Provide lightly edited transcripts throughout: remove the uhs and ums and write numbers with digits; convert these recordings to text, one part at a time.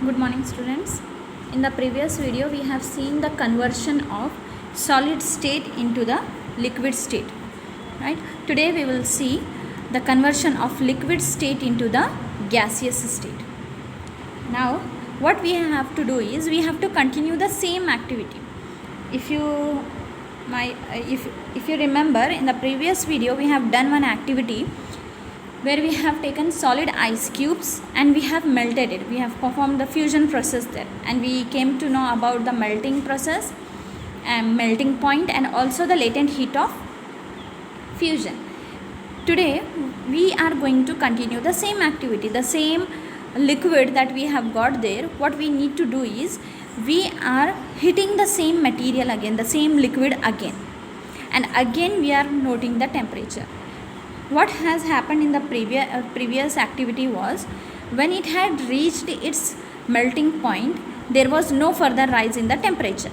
Good morning students. In the previous video we have seen the conversion of solid state into the liquid state. Right? Today we will see the conversion of liquid state into the gaseous state. Now what we have to do is we have to continue the same activity. If you remember, in the previous video we have done one activity where we have taken solid ice cubes and we have melted it. We have performed the fusion process there, and we came to know about the melting process and melting point and also the latent heat of fusion. Today we are going to continue the same activity, the same liquid that we have got there. What we need to do is we are heating the same material again, the same liquid again, and again we are noting the temperature. What has happened in the previous activity was, when it had reached its melting point, there was no further rise in the temperature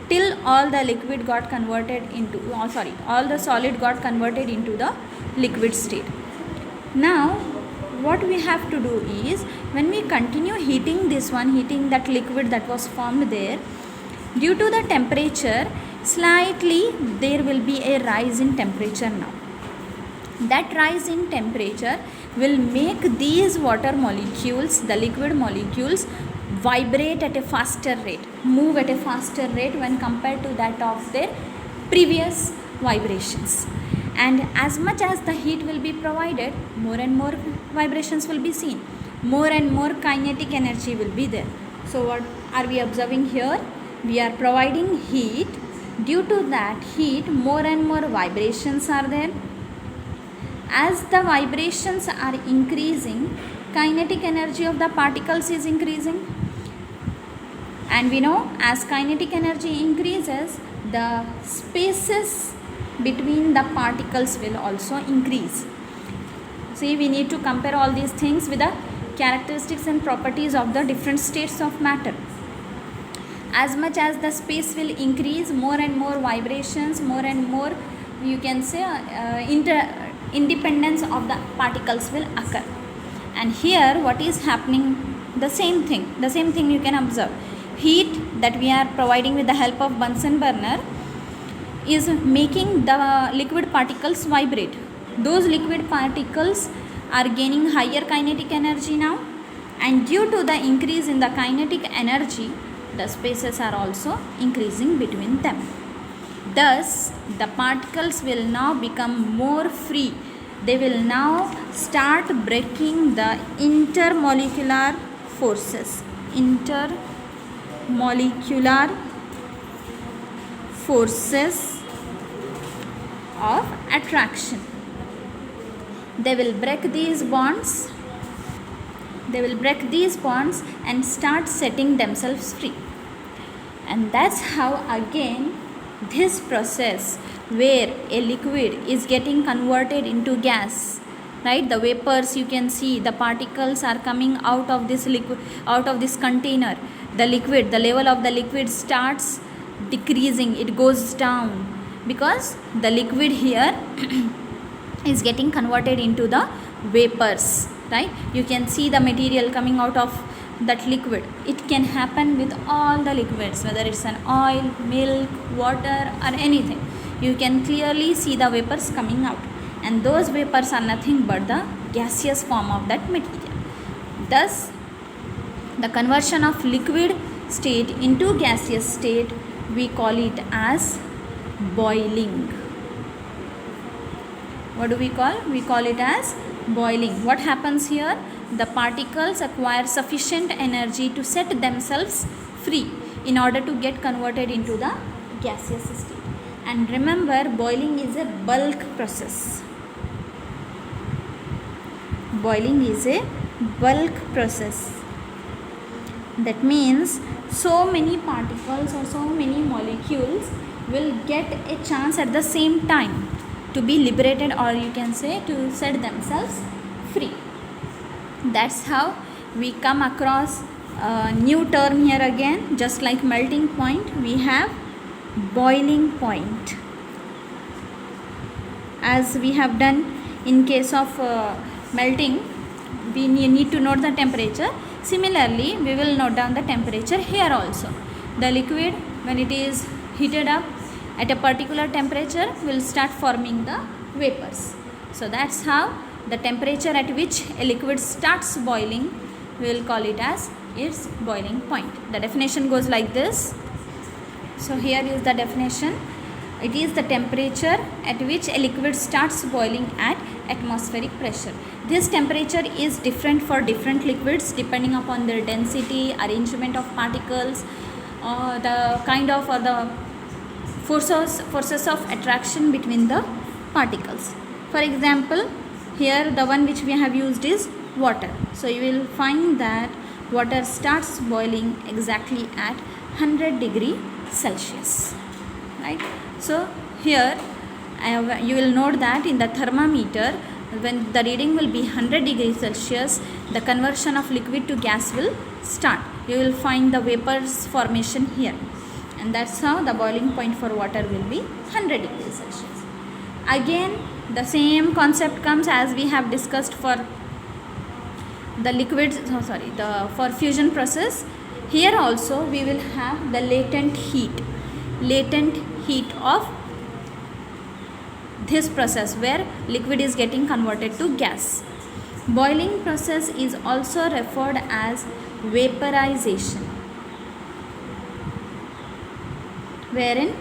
till all the liquid got converted into all the solid got converted into the liquid state. Now what we have to do is, when we continue heating that liquid that was formed there, due to the temperature, slightly there will be a rise in temperature now. That rise in temperature will make these water molecules, the liquid molecules, vibrate at a faster rate, move at a faster rate when compared to that of their previous vibrations. And as much as the heat will be provided, more and more vibrations will be seen, more and more kinetic energy will be there. So what are we observing here? We are providing heat. Due to that heat, more and more vibrations are there. As the vibrations are increasing, kinetic energy of the particles is increasing, and we know as kinetic energy increases, the spaces between the particles will also increase. See, we need to compare all these things with the characteristics and properties of the different states of matter. As much as the space will increase, more and more vibrations, more and more, you can say, independence of the particles will occur. And here what is happening, the same thing you can observe. Heat that we are providing with the help of Bunsen burner is making the liquid particles vibrate. Those liquid particles are gaining higher kinetic energy now, and due to the increase in the kinetic energy, the spaces are also increasing between them. Thus, the particles will now become more free. They will now start breaking the intermolecular forces. Intermolecular forces of attraction. They will break these bonds. And start setting themselves free. And that's how again this process where a liquid is getting converted into gas, right? The vapors, you can see the particles are coming out of this liquid, out of this container. The level of the liquid starts decreasing, it goes down, because the liquid here is getting converted into the vapors, right? You can see the material coming out of that liquid. It can happen with all the liquids, whether it's an oil, milk, water, or anything. You can clearly see the vapors coming out, and those vapors are nothing but the gaseous form of that material. Thus, the conversion of liquid state into gaseous state, we call it as boiling. What do we call? We call it as boiling. What happens here? The particles acquire sufficient energy to set themselves free in order to get converted into the gaseous state. And remember, boiling is a bulk process. Boiling is a bulk process. That means so many particles or so many molecules will get a chance at the same time to be liberated, or you can say to set themselves free. That's how we come across a new term here again. Just like melting point, we have boiling point. As we have done in case of melting, we need to note the temperature. Similarly, we will note down the temperature here also. The liquid, when it is heated up at a particular temperature, will start forming the vapors. So that's how the temperature at which a liquid starts boiling, we will call it as its boiling point. The definition goes like this. So here is the definition. It is the temperature at which a liquid starts boiling at atmospheric pressure. This temperature is different for different liquids depending upon their density, arrangement of particles, the kind of or the forces of attraction between the particles. For example, here the one which we have used is water. So you will find that water starts boiling exactly at 100 degree Celsius, right? So here you will note that in the thermometer, when the reading will be 100 degrees Celsius, the conversion of liquid to gas will start. You will find the vapors formation here, and that's how the boiling point for water will be 100 degrees Celsius. Again, the same concept comes as we have discussed for the liquids, for fusion process. Here also we will have the latent heat of this process where liquid is getting converted to gas. Boiling process is also referred as vaporization, wherein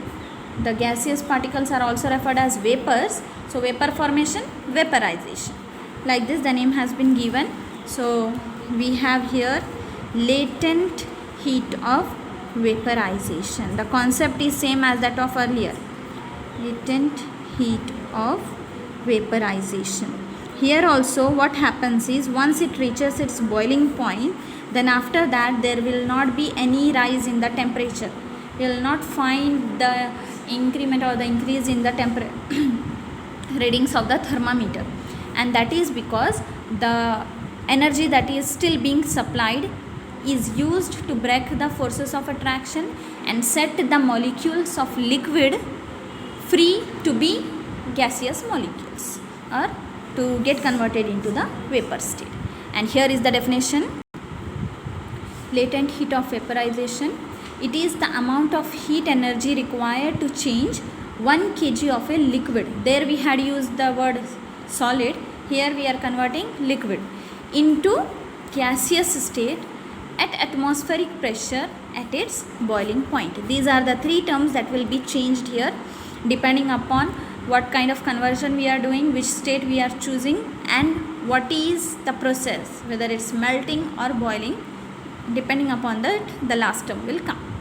the gaseous particles are also referred as vapors. So vapor formation, vaporization. Like this the name has been given. So we have here latent heat of vaporization. The concept is same as that of earlier. Latent heat of vaporization. Here also what happens is, once it reaches its boiling point, then after that there will not be any rise in the temperature. You will not find the increment or the increase in the readings of the thermometer, and that is because the energy that is still being supplied is used to break the forces of attraction and set the molecules of liquid free to be gaseous molecules or to get converted into the vapor state. And here is the definition. Latent heat of vaporization. It is the amount of heat energy required to change 1 kg of a liquid. There we had used the word solid. Here we are converting liquid into gaseous state at atmospheric pressure at its boiling point. These are the three terms that will be changed here depending upon what kind of conversion we are doing, which state we are choosing, and what is the process, whether it's melting or boiling. Depending upon that, the last term will come.